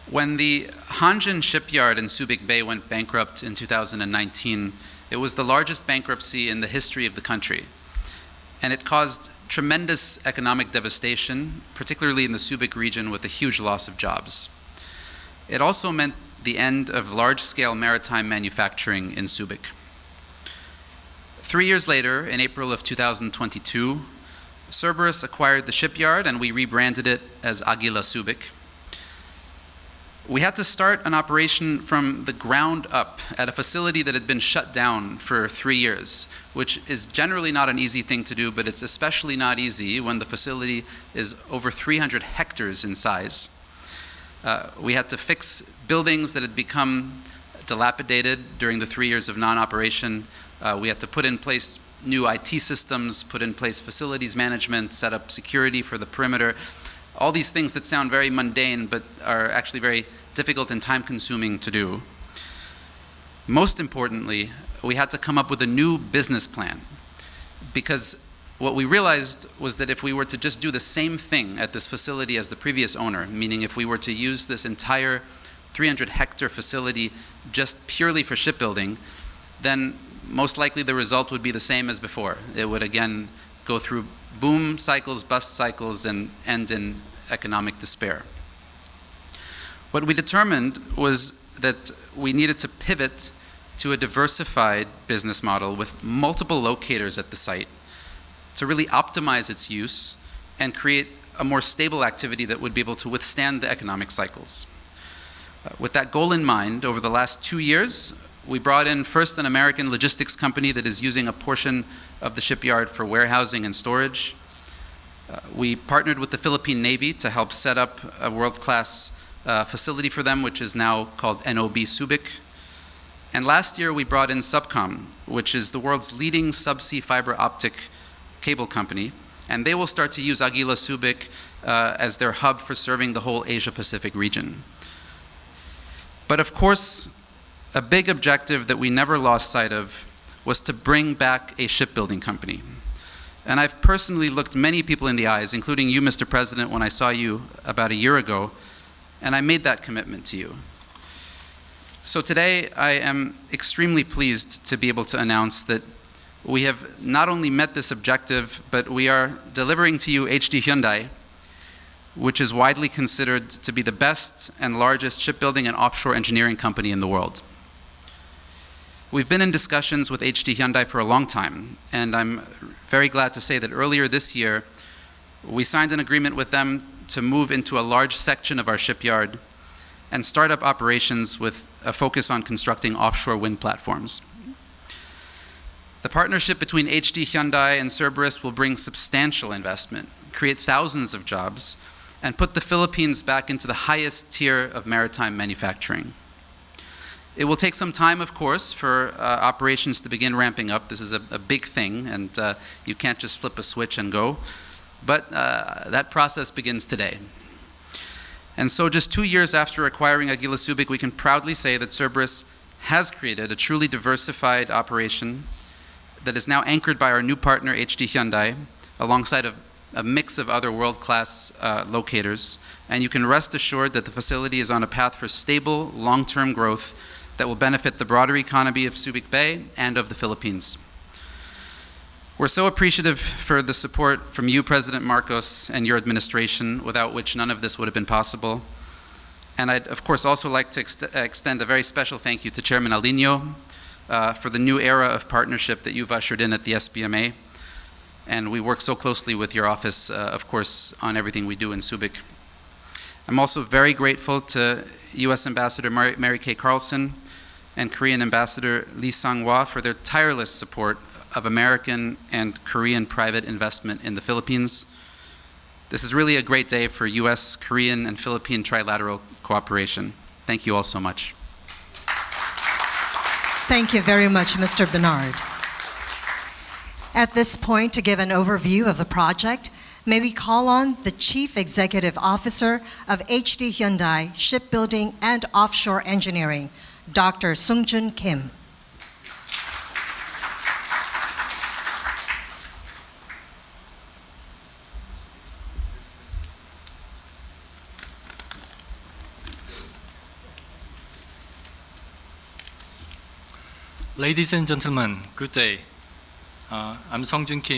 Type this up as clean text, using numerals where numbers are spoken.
When the Hanjin shipyard in Subic Bay went bankrupt in 2019, it was the largest bankruptcy in the history of the country. And it caused tremendous economic devastation, particularly in the Subic region, with a huge loss of jobs. It also meant the end of large-scale maritime manufacturing in Subic. 3 years later, in April of 2022, Cerberus acquired the shipyard and we rebranded it as Aguila Subic. We had to start an operation from the ground up at a facility that had been shut down for 3 years, which is generally not an easy thing to do, but it's especially not easy when the facility is over 300 hectares in size. We had to fix buildings that had become dilapidated during the 3 years of non-operation. We had to put in place new IT systems, put in place facilities management, set up security for the perimeter. All these things that sound very mundane but are actually very difficult and time-consuming to do. Most importantly, we had to come up with a new business plan, because what we realized was that if we were to just do the same thing at this facility as the previous owner, meaning if we were to use this entire 300-hectare facility just purely for shipbuilding, then most likely the result would be the same as before. It would again go through boom cycles, bust cycles, and end in economic despair. What we determined was that we needed to pivot to a diversified business model with multiple locators at the site to really optimize its use and create a more stable activity that would be able to withstand the economic cycles. With that goal in mind, over the last 2 years, we brought in first an American logistics company that is using a portion of the shipyard for warehousing and storage. We partnered with the Philippine Navy to help set up a world-class facility for them, which is now called NOB Subic. And last year we brought in Subcom, which is the world's leading subsea fiber optic cable company, and they will start to use Aguila Subic as their hub for serving the whole Asia-Pacific region. But of course, a big objective that we never lost sight of was to bring back a shipbuilding company. And I've personally looked many people in the eyes, including you, Mr. President, when I saw you about a year ago, and I made that commitment to you. So today, I am extremely pleased to be able to announce that we have not only met this objective, but we are delivering to you HD Hyundai, which is widely considered to be the best and largest shipbuilding and offshore engineering company in the world. We've been in discussions with HD Hyundai for a long time, and I'm very glad to say that earlier this year, we signed an agreement with them to move into a large section of our shipyard and start up operations with a focus on constructing offshore wind platforms. The partnership between HD Hyundai and Cerberus will bring substantial investment, create thousands of jobs, and put the Philippines back into the highest tier of maritime manufacturing. It will take some time, of course, for operations to begin ramping up. This is a big thing, and you can't just flip a switch and go. But that process begins today. And so just 2 years after acquiring Aguila Subic, we can proudly say that Cerberus has created a truly diversified operation that is now anchored by our new partner, HD Hyundai, alongside a mix of other world-class locators. And you can rest assured that the facility is on a path for stable, long-term growth that will benefit the broader economy of Subic Bay and of the Philippines. We're so appreciative for the support from you, President Marcos, and your administration, without which none of this would have been possible. And I'd, of course, also like to extend a very special thank you to Chairman Alino for the new era of partnership that you've ushered in at the SBMA. And we work so closely with your office, of course, on everything we do in Subic. I'm also very grateful to U.S. Ambassador Mary Kay Carlson and Korean Ambassador Lee Sang-hwa for their tireless support of American and Korean private investment in the Philippines. This is really a great day for U.S., Korean, and Philippine trilateral cooperation. Thank you all so much. Thank you very much, Mr. Bernard. At this point, to give an overview of the project, may we call on the Chief Executive Officer of HD Hyundai Shipbuilding and Offshore Engineering, Dr. Sung-Jun Kim. Ladies and gentlemen, good day. I'm Sung Joon Kim,